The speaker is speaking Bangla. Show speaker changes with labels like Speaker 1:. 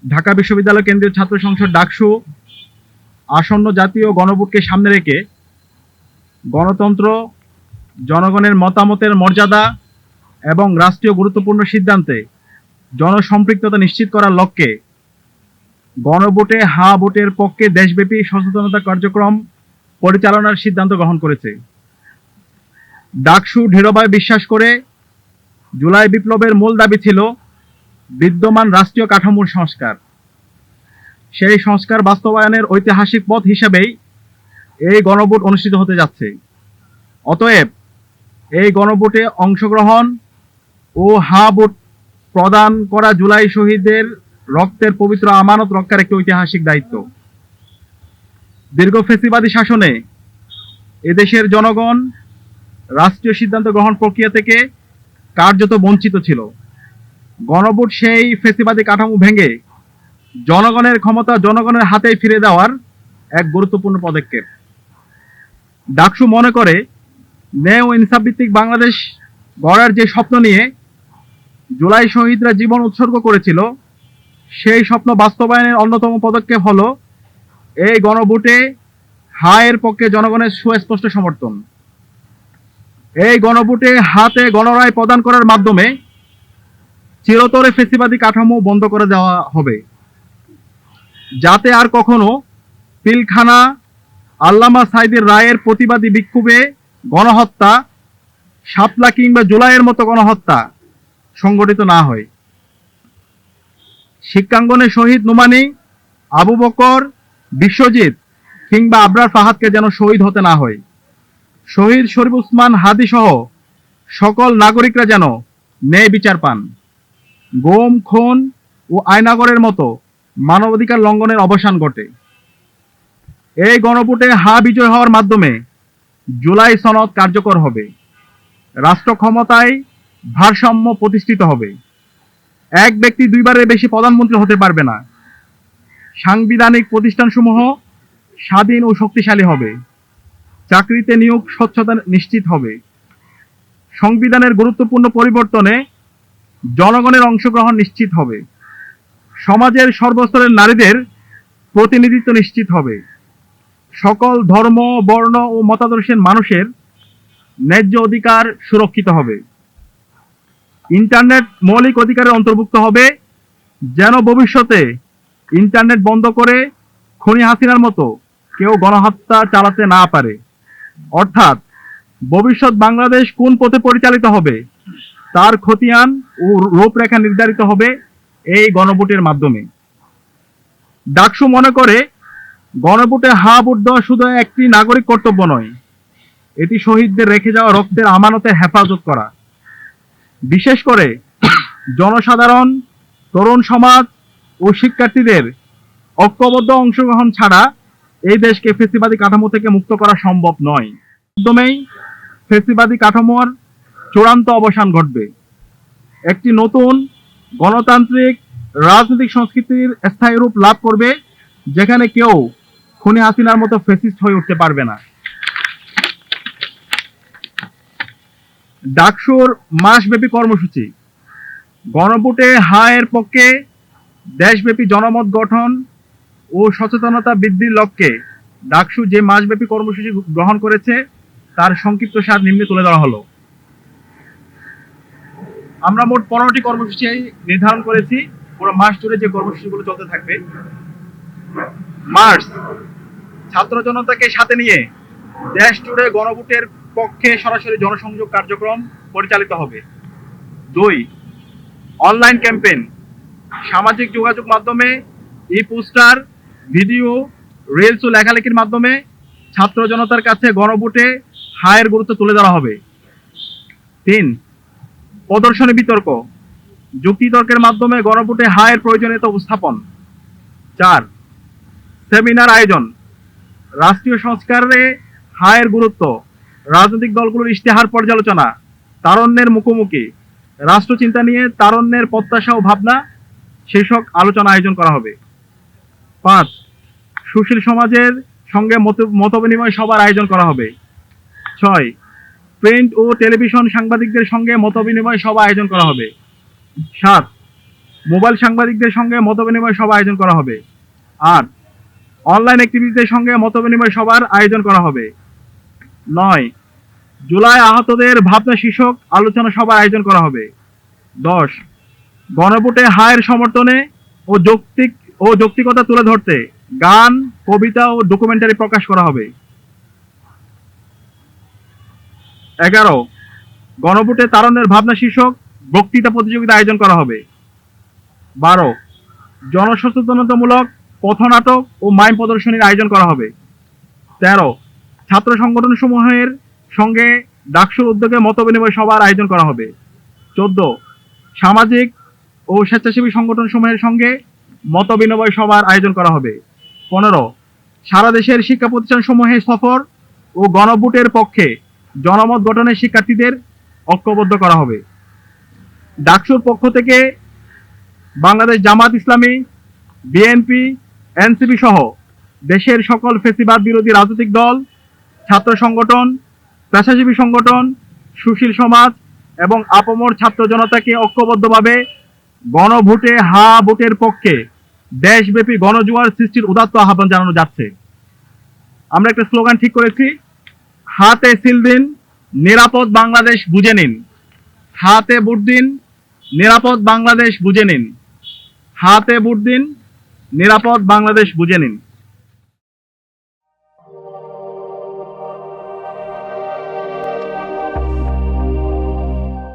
Speaker 1: ঢাকা বিশ্ববিদ্যালয় কেন্দ্রীয় ছাত্র সংসদ ডাকসু আসন্ন জাতীয় গণভোটকে সামনে রেখে গণতন্ত্র, জনগণের মতামতের মর্যাদা এবং রাষ্ট্রীয় গুরুত্বপূর্ণ সিদ্ধান্তে জনসম্পৃক্ততা নিশ্চিত করার লক্ষ্যে গণভোটে হা ভোটের পক্ষে দেশব্যাপী সচেতনতা কার্যক্রম পরিচালনার সিদ্ধান্ত গ্রহণ করেছে। ডাকসু দৃঢ়ভাবে বিশ্বাস করে জুলাই বিপ্লবের মূল দাবি ছিল বিদ্যমান রাষ্ট্রীয় কাঠামোর সংস্কার। সেই সংস্কার বাস্তবায়নের ঐতিহাসিক পথ হিসেবেই এই গণভোট অনুষ্ঠিত হতে যাচ্ছে। অতএব এই গণভোটে অংশগ্রহণ ও হা ভোট প্রদান করা জুলাই শহীদদের রক্তের পবিত্র আমানত রক্ষার একটি ঐতিহাসিক দায়িত্ব। দীর্ঘ ফ্যাসিবাদী শাসনে এদেশের জনগণ রাষ্ট্রীয় সিদ্ধান্ত গ্রহণ প্রক্রিয়া থেকে কার্যত বঞ্চিত ছিল। গণভোট সেই ফ্যাসিবাদী কাঠামো ভেঙে জনগণের ক্ষমতা জনগণের হাতেই ফিরে দেওয়ার এক গুরুত্বপূর্ণ পদক্ষেপ। ডাকসু মনে করে ন্যায় ও ইনসাফ ভিত্তিক বাংলাদেশ গড়ার যে স্বপ্ন নিয়ে জুলাই শহীদরা জীবন উৎসর্গ করেছিল, সেই স্বপ্ন বাস্তবায়নের অন্যতম পদক্ষেপ হলো এই গণভোটে হায়ের পক্ষে জনগণের সুস্পষ্ট সমর্থন। এই গণভোটে হাতে গণরায় প্রদান করার মাধ্যমে চিরতরে ফ্যাসিবাদী কাঠামো বন্ধ করে দেওয়া হবে, যাতে আর কখনো পিলখানা, আল্লামা সাঈদীর রায়ের প্রতিবাদী বিক্ষোভে গণহত্যা, শাপলা কিংবা জুলাইয়ের মতো গণহত্যা সংগঠিত না হয়। শিক্ষাঙ্গনে শহীদ নোমানী, আবু বকর, বিশ্বজিৎ কিংবা আবরার ফাহাদকে যেন শহীদ হতে না হয়। শহীদ শরীফ উসমান হাদি সহ সকল নাগরিকরা যেন ন্যায় বিচার পান। গুম, খুন ও আয়নাগরের মতো মানবাধিকার লঙ্ঘনের অবসান ঘটে। এই গণভোটে হা বিজয় হওয়ার মাধ্যমে জুলাই সনদ কার্যকর হবে, রাষ্ট্র ক্ষমতায় ভারসাম্য প্রতিষ্ঠিত হবে। এক ব্যক্তি দুইবারের বেশি প্রধানমন্ত্রী হতে পারবে না। সাংবিধানিক প্রতিষ্ঠানসমূহ স্বাধীন ও শক্তিশালী হবে। চাকরিতে নিয়োগ স্বচ্ছতা নিশ্চিত হবে। সংবিধানের গুরুত্বপূর্ণ পরিবর্তনে জনগণের অংশগ্রহণ নিশ্চিত হবে। সমাজের সর্বস্তরের নারীদের প্রতিনিধিত্ব নিশ্চিত হবে। সকল ধর্ম, বর্ণ ও মতাদর্শের মানুষের ন্যায্য অধিকার সুরক্ষিত হবে। ইন্টারনেট মৌলিক অধিকারের অন্তর্ভুক্ত হবে, যেন ভবিষ্যতে ইন্টারনেট বন্ধ করে খুনি হাসিনার মতো কেউ গণহত্যা চালাতে না পারে। অর্থাৎ ভবিষ্যৎ বাংলাদেশ কোন পথে পরিচালিত হবে তার খতিয়ান ও রূপরেখা নির্ধারিত হবে এই গণভোটের মাধ্যমে। ডাকসু মনে করে গণভোটে হা ভোট দেওয়া শুধু একটি নাগরিক কর্তব্য নয়, এটি শহীদদের রেখে যাওয়া রক্তের আমানতের হেফাজত করা। বিশেষ করে জনসাধারণ, তরুণ সমাজ ও শিক্ষার্থীদের ঐক্যবদ্ধ অংশগ্রহণ ছাড়া এই দেশকে ফ্যাসিবাদী কাঠামো থেকে মুক্ত করা সম্ভব নয়। মাধ্যমেই ফ্যাসিবাদী কাঠামোর চূড়ান্ত অবসান ঘটবে। একটি নতুন গণতান্ত্রিক রাজনৈতিক সংস্কৃতির স্থায়ী রূপ লাভ করবে, যেখানে কেউ খুনি হাসিনার মতো ফ্যাসিস্ট হয়ে উঠতে পারবে না। ডাকসুর মাসব্যাপী কর্মসূচি। গণভোটে হায়ের পক্ষে দেশব্যাপী জনমত গঠন ও সচেতনতা বৃদ্ধির লক্ষ্যে ডাকসু যে মাসব্যাপী কর্মসূচি গ্রহণ করেছে তার সংক্ষিপ্ত সার নিম্নে তুলে ধরা হলো। আমরা মোট 15টি কর্মসূচি নির্ধারণ করেছি, পুরো মাস জুড়ে যে কর্মসূচিগুলো চলতে থাকবে। মার্চ, ছাত্র জনতাকে সাথে নিয়ে দেশ জুড়ে গণভোটের পক্ষে সরাসরি জনসংযোগ কার্যক্রম পরিচালিত হবে। 2, অনলাইন ক্যাম্পেইন, সামাজিক যোগাযোগ মাধ্যমে ই পোস্টার, ভিডিও, রিলস ও লেখালেখির মাধ্যমে ছাত্র জনতার কাছে গণভোটে হায়ের গুরুত্ব তুলে ধরা হবে। 3, প্রদর্শনী বিতর্ক, যুক্তিতর্কের মাধ্যমে গণভোটে হায়ের প্রয়োজনীয়তা উপস্থাপন। 4, সেমিনার আয়োজন, রাষ্ট্রীয় সংস্কারে হায়ের গুরুত্ব, রাজনৈতিক দলগুলোর ইশতেহার পর্যালোচনা, তারুণ্যের মুখোমুখি, রাষ্ট্রচিন্তা নিয়ে তারুণ্যের প্রত্যাশা ও ভাবনা শীর্ষক আলোচনা আয়োজন করা হবে। 5, সুশীল সমাজের সঙ্গে মতবিনিময় সভার আয়োজন করা হবে। 6, প্রিন্ট ও টেলিভিশন সাংবাদিকদের সঙ্গে মতবিনিময় সভা আয়োজন করা হবে। 7, মোবাইল সাংবাদিকদের সঙ্গে মতবিনিময় সভা আয়োজন করা হবে। আর অনলাইন অ্যাক্টিভিটিদের সঙ্গে মতবিনিময় সভার আয়োজন করা হবে। 9 জুলাই আহতদের ভাবনা শীর্ষক আলোচনা সভার আয়োজন করা হবে। 10 গণভোটে হায়ের সমর্থনে ও যৌক্তিকতা তুলে ধরতে গান, কবিতা ও ডকুমেন্টারি প্রকাশ করা হবে। 11 গণভোটে তারুণ্যের ভাবনা শীর্ষক বক্তৃতা প্রতিযোগিতা আয়োজন করা হবে। 12 জনসচেতনতামূলক পথনাটক ও মাইম প্রদর্শনীর আয়োজন করা হবে। 13 ছাত্র সংগঠন সমূহের সঙ্গে ডাকসুর উদ্যোগে মতবিনিময় সভার আয়োজন করা হবে। 14 সামাজিক ও স্বেচ্ছাসেবী সংগঠন সমূহের সঙ্গে মতবিনিময় সভার আয়োজন করা হবে। 15 সারা দেশের শিক্ষা প্রতিষ্ঠান সমূহে সফর ও গণভোটের পক্ষে জনমত গঠনে শিক্ষার্থীদের ঐক্যবদ্ধ করা হবে। ডাকসুর পক্ষ থেকে বাংলাদেশ জামাত ইসলামী, বিএনপি, এনসিপি সহ দেশের সকল ফ্যাসিবাদ বিরোধী রাজনৈতিক দল, ছাত্র সংগঠন, পেশাজীবী সংগঠন, সুশীল সমাজ এবং আপামর ছাত্র জনতাকে ঐক্যবদ্ধভাবে গণভোটে হা ভোটের পক্ষে দেশব্যাপী গণজোয়ার সৃষ্টির উদাত্ত আহ্বান জানানো যাচ্ছে। আমরা একটা স্লোগান ঠিক করেছি, হাতে সিল দিন, নিরাপদ বাংলাদেশ বুঝে নিন। হাতে ভোট দিন, নিরাপদ বাংলাদেশ বুঝে নিন। হাতে ভোট দিন, নিরাপদ বাংলাদেশ বুঝে নিন।